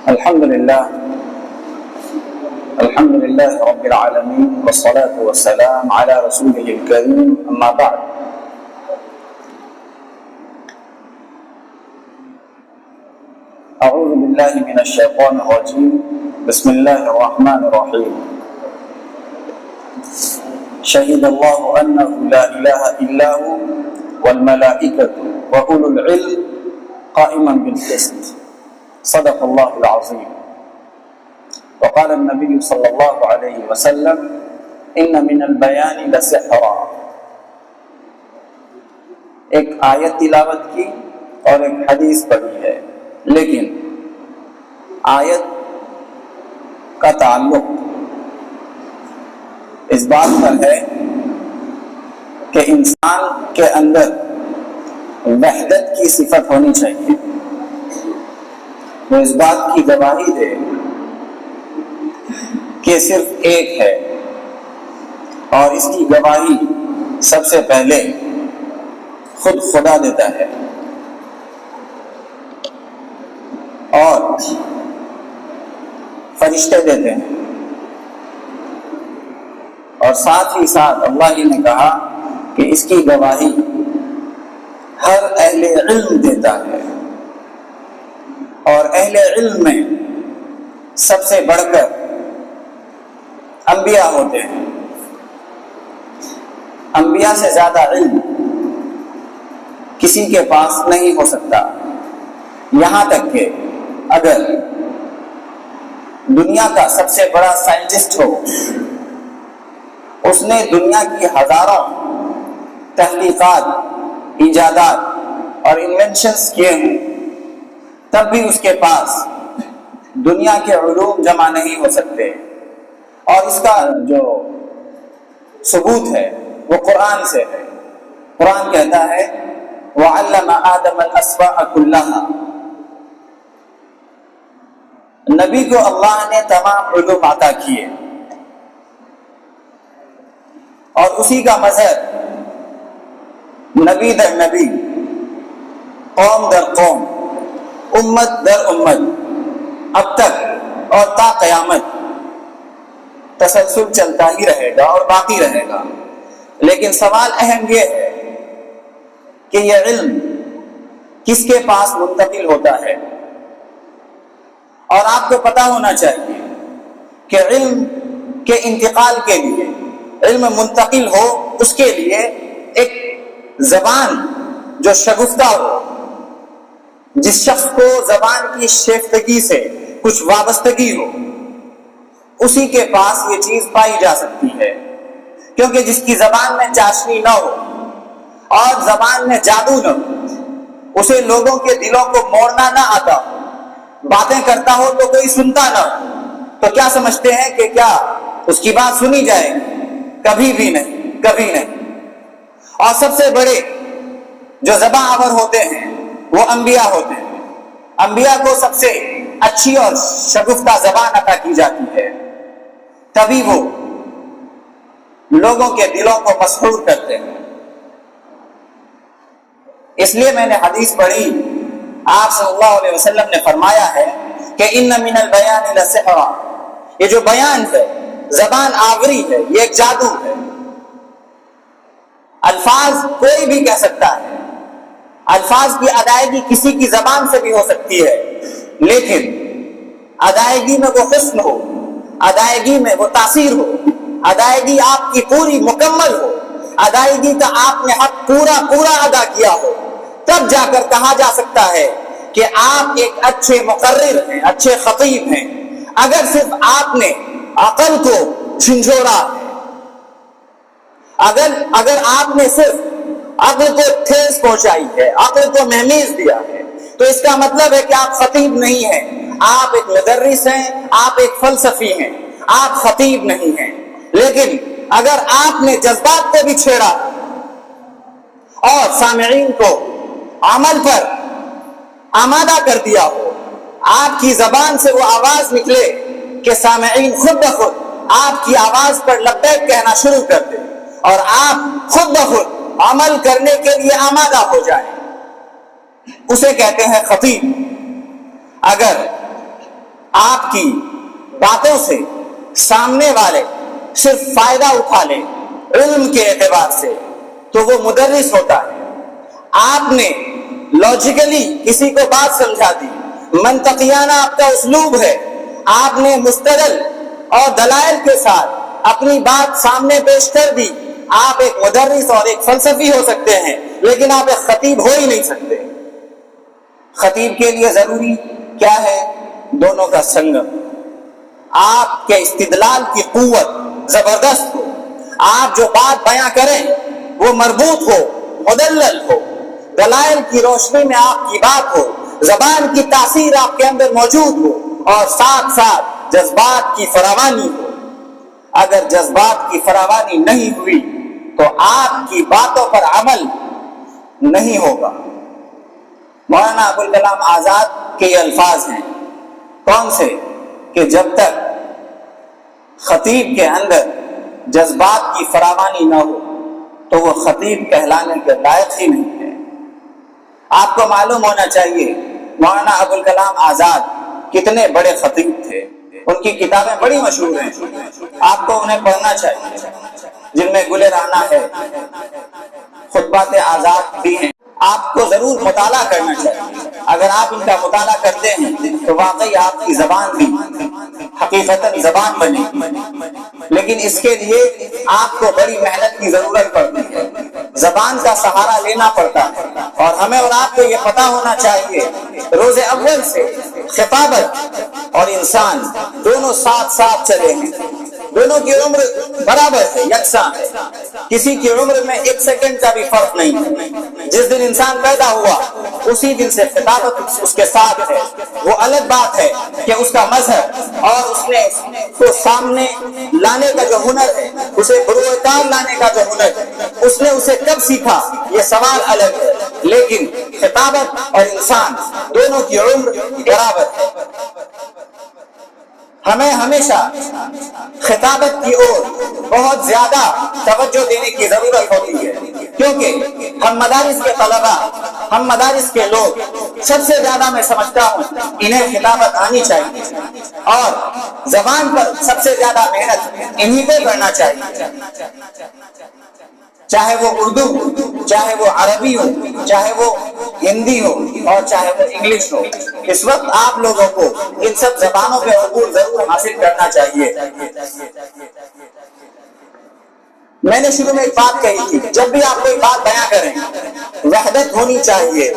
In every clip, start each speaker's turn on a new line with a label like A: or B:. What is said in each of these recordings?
A: الحمد لله رب العالمين والصلاة والسلام على رسوله الكريم أما بعد أعوذ بالله من الشيطان الرجيم بسم الله الرحمن الرحيم شهد الله أنه لا إله إلا هو والملائكة وأولو العلم قائما بالقسط صدق الله العظيم وقال النبي صلی اللہ علیہ وسلم ان من البیان لسحرا. ایک آیت تلاوت کی اور ایک حدیث پڑھی ہے، لیکن آیت کا تعلق اس بات پر ہے کہ انسان کے اندر وحدت کی صفت ہونی چاہیے، وہ اس بات کی گواہی دے کہ صرف ایک ہے، اور اس کی گواہی سب سے پہلے خود خدا دیتا ہے، اور فرشتے دیتے ہیں، اور ساتھ ہی ساتھ اللہ ہی نے کہا کہ اس کی گواہی ہر اہل علم دیتا ہے، اور اہل علم میں سب سے بڑھ کر انبیاء ہوتے ہیں. انبیاء سے زیادہ علم کسی کے پاس نہیں ہو سکتا، یہاں تک کہ اگر دنیا کا سب سے بڑا سائنٹسٹ ہو، اس نے دنیا کی ہزاروں تحقیقات، ایجادات اور انوینشنز کیے ہیں، تب بھی اس کے پاس دنیا کے علوم جمع نہیں ہو سکتے. اور اس کا جو ثبوت ہے وہ قرآن سے ہے. قرآن کہتا ہے وَعَلَّمَ آدَمَ الْأَسْمَاءَ كُلَّهَا. نبی کو اللہ نے تمام علوم عطا کیے، اور اسی کا مظہر نبی در نبی، قوم در قوم، امت در امت، اب تک اور تا قیامت تسلسل چلتا ہی رہے گا اور باقی رہے گا. لیکن سوال اہم یہ ہے کہ یہ علم کس کے پاس منتقل ہوتا ہے. اور آپ کو پتا ہونا چاہیے کہ علم کے انتقال کے لیے، علم منتقل ہو اس کے لیے ایک زبان جو شگفتہ ہو، جس شخص کو زبان کی شیفتگی سے کچھ وابستگی ہو، اسی کے پاس یہ چیز پائی جا سکتی ہے. کیونکہ جس کی زبان میں چاشنی نہ ہو اور زبان میں جادو نہ ہو، اسے لوگوں کے دلوں کو موڑنا نہ آتا ہو، باتیں کرتا ہو تو کوئی سنتا نہ ہو، تو کیا سمجھتے ہیں کہ کیا اس کی بات سنی جائے گی؟ کبھی بھی نہیں، کبھی نہیں. اور سب سے بڑے جو زبان آور ہوتے ہیں وہ انبیاء ہوتے ہیں. انبیاء کو سب سے اچھی اور شگفتہ زبان عطا کی جاتی ہے، تبھی وہ لوگوں کے دلوں کو مسحور کرتے ہیں. اس لیے میں نے حدیث پڑھی، آپ صلی اللہ علیہ وسلم نے فرمایا ہے کہ ان من البیان لسحرا. یہ جو بیان ہے، زبان آوری ہے، یہ ایک جادو ہے. الفاظ کوئی بھی کہہ سکتا ہے، الفاظ کی ادائیگی کسی کی زبان سے بھی ہو سکتی ہے، لیکن ادائیگی میں وہ حسن ہو، ادائیگی میں وہ تاثیر ہو، ادائیگی آپ کی پوری مکمل ہو، ادائیگی کا آپ نے حق پورا پورا ادا کیا ہو، تب جا کر کہا جا سکتا ہے کہ آپ ایک اچھے مقرر ہیں، اچھے خطیب ہیں. اگر صرف آپ نے عقل کو جھنجھوڑا ہے، اگر آپ نے صرف عقل کو ٹھیس پہنچائی ہے، عقل کو مہمیز دیا ہے، تو اس کا مطلب ہے کہ آپ خطیب نہیں ہیں، آپ ایک مدرس ہیں، آپ ایک فلسفی ہیں، آپ خطیب نہیں ہیں. لیکن اگر آپ نے جذبات کو بھی چھیڑا اور سامعین کو عمل پر آمادہ کر دیا ہو، آپ کی زبان سے وہ آواز نکلے کہ سامعین خود بخود آپ کی آواز پر لبیک کہنا شروع کر دیں، اور آپ خود بخود عمل کرنے کے لیے آمادہ ہو جائیں، اسے کہتے ہیں خطیب. اگر آپ کی باتوں سے سامنے والے صرف فائدہ اٹھا لیں علم کے اعتبار سے تو وہ مدرس ہوتا ہے. آپ نے لاجیکلی کسی کو بات سمجھا دی, منطقیانہ آپ کا اسلوب ہے, آپ نے مستدل اور دلائل کے ساتھ اپنی بات سامنے پیش کر دی, آپ ایک مدرس اور ایک فلسفی ہو سکتے ہیں, لیکن آپ ایک خطیب ہو ہی نہیں سکتے. خطیب کے لیے ضروری کیا ہے؟ دونوں کا سنگم. آپ کے استدلال کی قوت زبردست ہو, آپ جو بات بیاں کریں وہ مربوط ہو, مدلل ہو, دلائل کی روشنی میں آپ کی بات ہو, زبان کی تاثیر آپ کے اندر موجود ہو, اور ساتھ ساتھ جذبات کی فراوانی ہو. اگر جذبات کی فراوانی نہیں ہوئی تو آپ کی باتوں پر عمل نہیں ہوگا. مولانا ابوالکلام آزاد کے یہ الفاظ ہیں, کون سے؟ کہ جب تک خطیب کے اندر جذبات کی فراوانی نہ ہو تو وہ خطیب کہلانے کے لائق ہی نہیں ہے. آپ کو معلوم ہونا چاہیے مولانا ابوالکلام آزاد کتنے بڑے خطیب تھے. ان کی کتابیں بڑی مشہور ہیں, آپ کو انہیں پڑھنا چاہیے, جن میں گل رانا ہے, خطبات آزاد بھی ہیں. آپ کو ضرور مطالعہ کرنا چاہیے. اگر آپ ان کا مطالعہ کرتے ہیں تو واقعی آپ کی زبان بھی حقیقتاً زبان بنے, لیکن اس کے لیے آپ کو بڑی محنت کی ضرورت پڑتی ہے, زبان کا سہارا لینا پڑتا ہے. اور ہمیں اور آپ کو یہ پتا ہونا چاہیے روز اول سے خطابت اور انسان دونوں ساتھ ساتھ چلے ہیں, دونوں کی عمر برابر ہے, یکساں ہے, کسی کی عمر میں ایک سیکنڈ کا بھی فرق نہیں ہے. جس دن انسان پیدا ہوا اسی دن سے خطابت اس کے ساتھ ہے. وہ الگ بات ہے کہ اس کا مذہب اور اس نے کو سامنے لانے کا جو ہنر ہے, اسے بروئے کار لانے کا جو ہنر ہے, اس نے اسے کب سیکھا یہ سوال الگ ہے, لیکن خطابت اور انسان دونوں کی عمر برابر ہے. ہمیں ہمیشہ خطابت کی اور بہت زیادہ توجہ دینے کی ضرورت ہوتی ہے, کیونکہ ہم مدارس کے طلباء, ہم مدارس کے لوگ سب سے زیادہ میں سمجھتا ہوں انہیں خطابت آنی چاہیے, اور زبان پر سب سے زیادہ محنت انہی کو کرنا چاہیے, چاہے وہ اردو ہو, چاہے وہ عربی ہو, چاہے وہ ہندی ہو, اور چاہے وہ انگلش ہو. اس وقت آپ لوگوں کو ان سب زبانوں پہ عبور ضرور حاصل کرنا چاہیے. میں نے شروع میں ایک بات کہی تھی, جب بھی آپ کوئی بات بیان کریں وحدت ہونی چاہیے.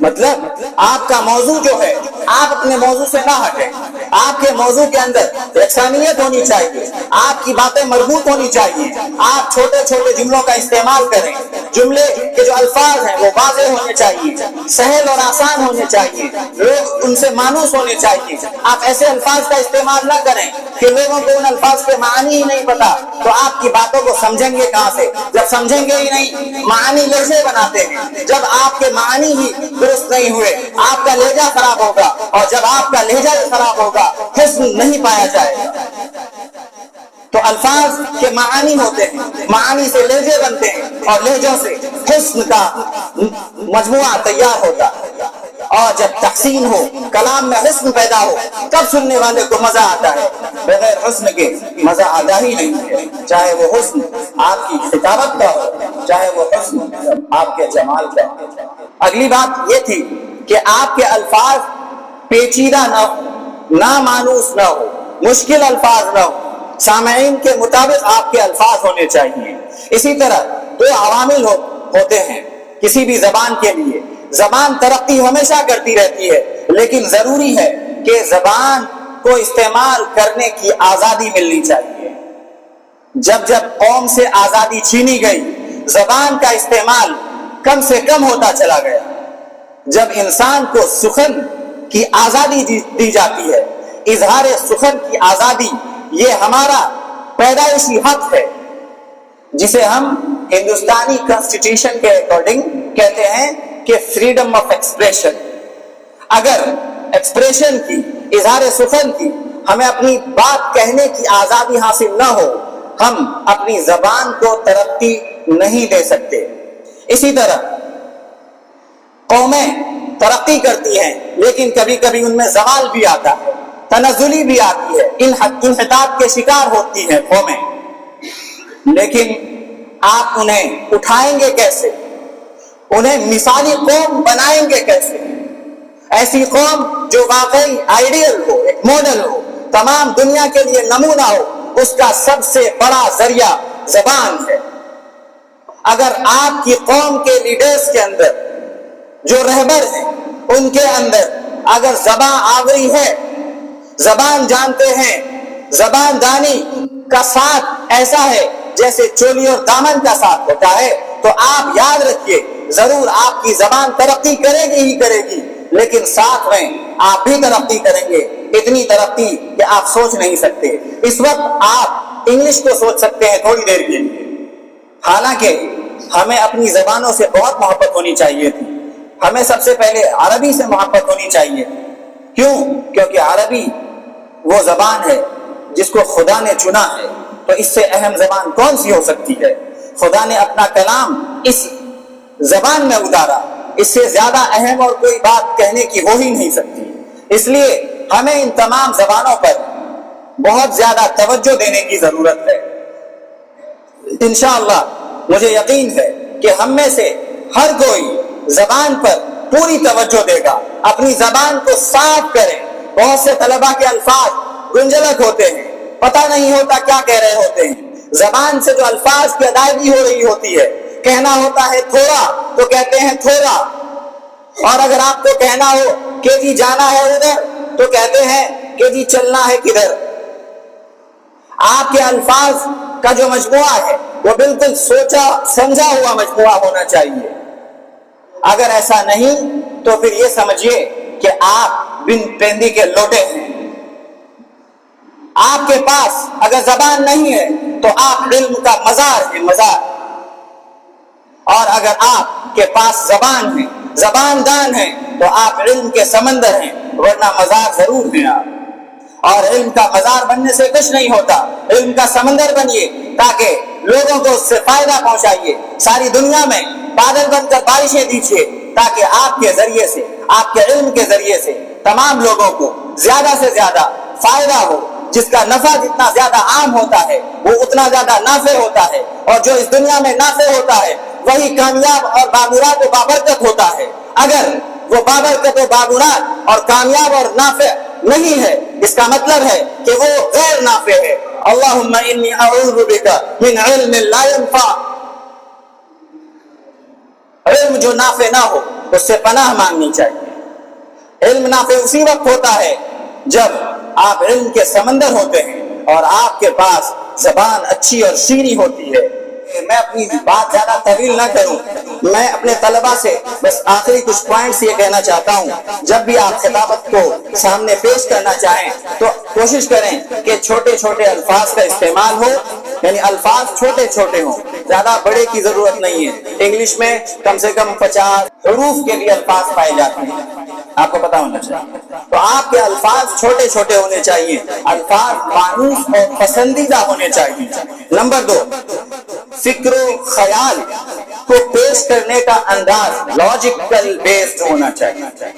A: مطلب آپ کا موضوع جو ہے آپ اپنے موضوع سے نہ ہٹیں, آپ کے موضوع کے اندر یکسانیت ہونی چاہیے, آپ کی باتیں مربوط ہونی چاہیے, آپ چھوٹے چھوٹے جملوں کا استعمال کریں, جملے کے جو الفاظ ہیں وہ واضح ہونے چاہیے, سہل اور آسان ہونے چاہیے, لوگ ان سے مانوس ہونے چاہیے. آپ ایسے الفاظ کا استعمال نہ کریں کہ لوگوں کو ان الفاظ کے معنی ہی نہیں پتا, تو آپ کی باتوں کو سمجھیں گے کہاں سے؟ جب سمجھیں گے ہی نہیں. معنی لہجے بناتے ہیں, جب آپ کے معنی ہی درست نہیں ہوئے آپ کا لہجہ خراب ہوگا, اور جب آپ کا لہجہ خراب ہوگا حسن نہیں پایا جائے گا. تو الفاظ کے معانی ہوتے ہیں, معانی سے لہجے بنتے ہیں, اور لہجوں سے حسن کا مجموعہ تیار ہوتا ہے. اور جب تحسین ہو, کلام میں حسن پیدا ہو, تب سننے والے کو مزہ آتا ہے. بغیر حسن کے مزہ آتا ہی نہیں ہے, چاہے وہ حسن آپ کی خطابت کا ہو, چاہے وہ حسن آپ کے جمال کا ہو. اگلی بات یہ تھی کہ آپ کے الفاظ پیچیدہ نہ ہو, نامانوس نہ ہو, مشکل الفاظ نہ ہو, سامعین کے مطابق آپ کے الفاظ ہونے چاہیے. اسی طرح دو عوامل ہوتے ہیں کسی بھی زبان کے لیے. زبان ترقی ہمیشہ کرتی رہتی ہے, لیکن ضروری ہے کہ زبان کو استعمال کرنے کی آزادی ملنی چاہیے. جب جب قوم سے آزادی چھینی گئی زبان کا استعمال کم سے کم ہوتا چلا گیا. جب انسان کو سخن کی آزادی دی جاتی ہے, اظہار سخن کی آزادی, یہ ہمارا پیدائشی حق ہے جسے ہم ہندوستانی کانسٹیٹیوشن کے اکارڈنگ کہتے ہیں کہ فریڈم آف ایکسپریشن. اگر ایکسپریشن کی, اظہار سخن کی, ہمیں اپنی بات کہنے کی آزادی حاصل نہ ہو, ہم اپنی زبان کو ترقی نہیں دے سکتے. اسی طرح قومیں ترقی کرتی ہیں، لیکن کبھی کبھی ان میں زوال بھی آتا ہے، تنزلی بھی آتی ہے، انحطاط کے شکار ہوتی ہیں قومیں، لیکن آپ انہیں اٹھائیں گے کیسے؟ انہیں مثالی قوم بنائیں گے کیسے؟ ایسی قوم جو واقعی آئیڈیل ہو، ایک ماڈل ہو، تمام دنیا کے لیے نمونہ ہو، اس کا سب سے بڑا ذریعہ زبان ہے۔ اگر آپ کی قوم کے لیڈرز کے اندر، جو رہبر ہیں ان کے اندر اگر زبان آوری ہے، زبان جانتے ہیں، زبان دانی کا ساتھ ایسا ہے جیسے چولی اور دامن کا ساتھ ہوتا ہے، تو آپ یاد رکھیے ضرور آپ کی زبان ترقی کرے گی ہی کرے گی، لیکن ساتھ میں آپ بھی ترقی کریں گے، اتنی ترقی کہ آپ سوچ نہیں سکتے۔ اس وقت آپ انگلش کو سوچ سکتے ہیں تھوڑی دیر کے لیے، حالانکہ ہمیں اپنی زبانوں سے بہت محبت ہونی چاہیے تھی۔ ہمیں سب سے پہلے عربی سے محبت ہونی چاہیے تھی۔ کیوں؟ کیونکہ عربی وہ زبان ہے جس کو خدا نے چنا ہے، تو اس سے اہم زبان کون سی ہو سکتی ہے؟ خدا نے اپنا کلام اس زبان میں اتارا، اس سے زیادہ اہم اور کوئی بات کہنے کی ہو ہی نہیں سکتی۔ اس لیے ہمیں ان تمام زبانوں پر بہت زیادہ توجہ دینے کی ضرورت ہے۔ انشاءاللہ مجھے یقین ہے کہ ہم میں سے ہر کوئی زبان پر پوری توجہ دے گا، اپنی زبان کو صاف کریں۔ بہت سے طلباء کے الفاظ گنجلک ہوتے ہیں، پتہ نہیں ہوتا کیا کہہ رہے ہوتے ہیں، زبان سے جو الفاظ کی ادائیگی ہو رہی ہوتی ہے، کہنا ہوتا ہے تھوڑا تو کہتے ہیں تھوڑا، اور اگر آپ کو کہنا ہو کہ جی جانا ہے ادھر تو کہتے ہیں کہ جی چلنا ہے کدھر۔ آپ کے الفاظ کا جو مجموعہ ہے وہ بالکل سوچا سمجھا ہوا مجموعہ ہونا چاہیے۔ اگر ایسا نہیں تو پھر یہ سمجھیے کہ آپ بن پیندی کے لوٹے ہیں۔ آپ کے پاس اگر زبان نہیں ہے تو آپ علم کا مزار ہے، مزار، اور اگر آپ کے پاس زبان ہے، زبان دان ہے، تو آپ علم کے سمندر ہیں، ورنہ مزار ضرور ہیں آپ۔ اور علم کا مزار بننے سے کچھ نہیں ہوتا، علم کا سمندر بنیے تاکہ لوگوں کو اس سے فائدہ پہنچائیے، ساری دنیا میں بادل بن کر بارشیں دیجیے تاکہ آپ کے ذریعے سے، آپ کے علم کے ذریعے سے تمام لوگوں کو زیادہ سے زیادہ فائدہ ہو۔ جس کا نفع جتنا زیادہ عام ہوتا ہے وہ اتنا زیادہ نافع ہوتا ہے، اور جو اس دنیا میں نافع ہوتا ہے وہی کامیاب اور بامراد و بابرکت ہوتا ہے۔ اگر وہ بابرکت و بامراد اور کامیاب اور نافع نہیں ہے، اس کا مطلب ہے کہ وہ غیر نافع ہے۔ اللہم انی اعوذ بک من علم لا ينفع، علم جو نافع نہ ہو اس سے پناہ مانگنی چاہیے۔ علم نافع اسی وقت ہوتا ہے جب آپ علم کے سمندر ہوتے ہیں اور آپ کے پاس زبان اچھی اور شیریں ہوتی ہے۔ میں اپنی بات زیادہ طویل نہ کروں، میں اپنے طلباء سے بس آخری کچھ پوائنٹس یہ کہنا چاہتا ہوں۔ جب بھی آپ خطابت کو سامنے پیش کرنا چاہیں تو کوشش کریں کہ چھوٹے چھوٹے الفاظ کا استعمال ہو، یعنی الفاظ چھوٹے چھوٹے ہوں، زیادہ بڑے کی ضرورت نہیں ہے۔ انگلش میں کم سے کم 50 حروف کے بھی الفاظ پائے جاتے ہیں، آپ کو پتا ہونا چاہیے۔ تو آپ کے الفاظ چھوٹے چھوٹے ہونے چاہیے، الفاظ مانوس اور پسندیدہ ہونے چاہیے۔ نمبر 2، فکر و خیال کو پیش کرنے کا انداز لاجیکل بیسڈ ہونا چاہیے،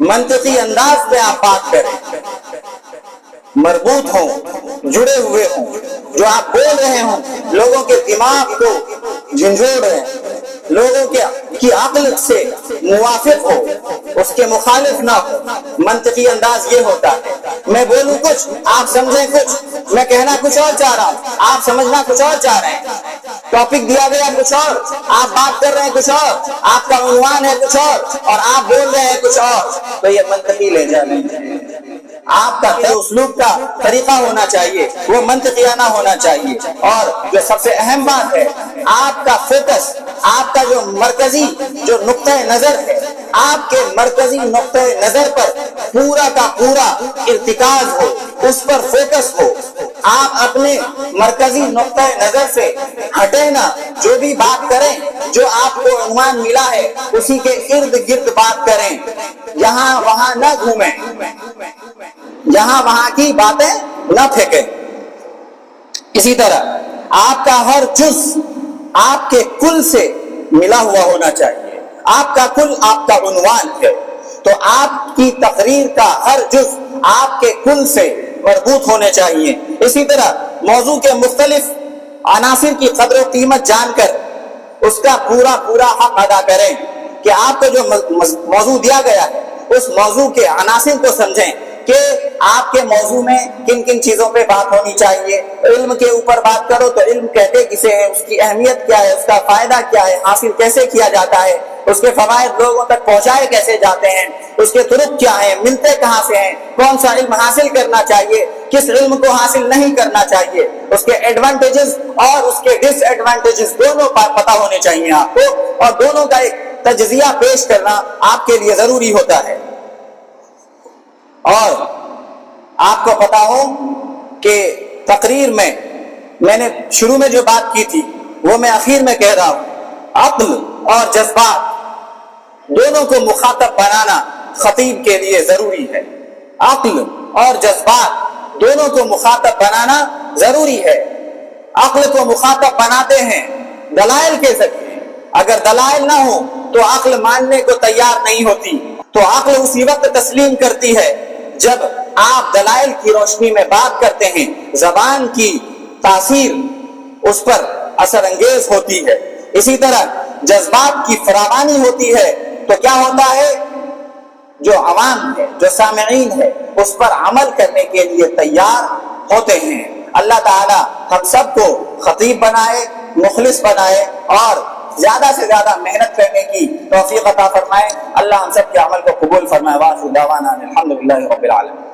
A: منطقی انداز میں آپ بات کریں، مربوط ہوں، جڑے ہوئے ہوں، جو آپ بول رہے ہوں لوگوں کے دماغ کو جھنجھوڑ رہے ہیں، لوگوں کی عقل سے موافق ہو، اس کے مخالف نہ ہو۔ منطقی انداز یہ ہوتا ہے میں بولوں کچھ، آپ سمجھیں کچھ، میں کہنا کچھ اور چاہ رہا ہوں، آپ سمجھنا کچھ اور چاہ رہے ہیں، ٹاپک دیا گیا کچھ اور، آپ بات کر رہے ہیں کچھ اور، آپ کا عنوان ہے کچھ اور آپ بول رہے ہیں کچھ اور، تو یہ منطقی لے جانے آپ کا اسلوب کا طریقہ ہونا چاہیے، وہ منطقیانہ ہونا چاہیے۔ اور جو سب سے اہم بات ہے، آپ کا فوکس، آپ کا جو مرکزی جو نقطہ نظر ہے، آپ کے مرکزی نقطہ نظر پر پورا کا پورا ارتکاز ہو، اس پر فوکس ہو۔ آپ اپنے مرکزی نقطہ نظر سے ہٹے نہ، جو بھی بات کریں، جو آپ کو عنوان ملا ہے اسی کے ارد گرد بات کریں، یہاں وہاں نہ گھومیں، یہاں وہاں کی باتیں نہ پھینکیں۔ اسی طرح آپ کا ہر جز آپ کے کل سے ملا ہوا ہونا چاہیے، آپ کا کل آپ کا عنوان ہے، تو آپ کی تقریر کا ہر جز آپ کے کل سے مربوط ہونے چاہیے۔ اسی طرح موضوع کے مختلف عناصر کی قدر و قیمت جان کر اس کا پورا حق ادا کریں کہ آپ کو جو موضوع دیا گیا ہے اس موضوع کے عناصر کو سمجھیں کہ آپ کے موضوع میں کن کن چیزوں پہ بات ہونی چاہیے۔ علم کے اوپر بات کرو تو علم کہتے کسے ہیں، اس کی اہمیت کیا ہے، اس کا فائدہ کیا ہے، حاصل کیسے کیا جاتا ہے، اس کے فوائد لوگوں تک پہنچائے کیسے جاتے ہیں، اس کے طرق کیا ہیں، ملتے کہاں سے ہیں، کون سا علم حاصل کرنا چاہیے، کس علم کو حاصل نہیں کرنا چاہیے، اس کے ایڈوانٹیجز اور اس کے ڈس ایڈوانٹیجز دونوں پتہ ہونے چاہیے آپ کو، اور دونوں کا ایک تجزیہ پیش کرنا آپ کے لیے ضروری ہوتا ہے۔ اور آپ کو پتا ہو کہ تقریر میں نے شروع میں جو بات کی تھی وہ میں آخر میں کہہ رہا ہوں، عقل اور جذبات دونوں کو مخاطب بنانا خطیب کے لیے ضروری ہے۔ عقل اور جذبات دونوں کو مخاطب بنانا ضروری ہے۔ عقل کو مخاطب بناتے ہیں دلائل کے ذریعے، اگر دلائل نہ ہو تو عقل ماننے کو تیار نہیں ہوتی، تو عقل اسی وقت تسلیم کرتی ہے جب آپ دلائل کی روشنی میں بات کرتے ہیں، زبان کی تاثیر اس پر اثر انگیز ہوتی ہے۔ اسی طرح جذبات کی فراوانی ہوتی ہے تو کیا ہوتا ہے، جو عوام ہے، جو سامعین ہے، اس پر عمل کرنے کے لیے تیار ہوتے ہیں۔ اللہ تعالی ہم سب کو خطیب بنائے، مخلص بنائے اور زیادہ سے زیادہ محنت کرنے کی توفیق عطا فرمائے۔ اللہ ہم سب کے عمل کو قبول فرمائے۔ وآخر دعوانا الحمدللہ رب العالمین۔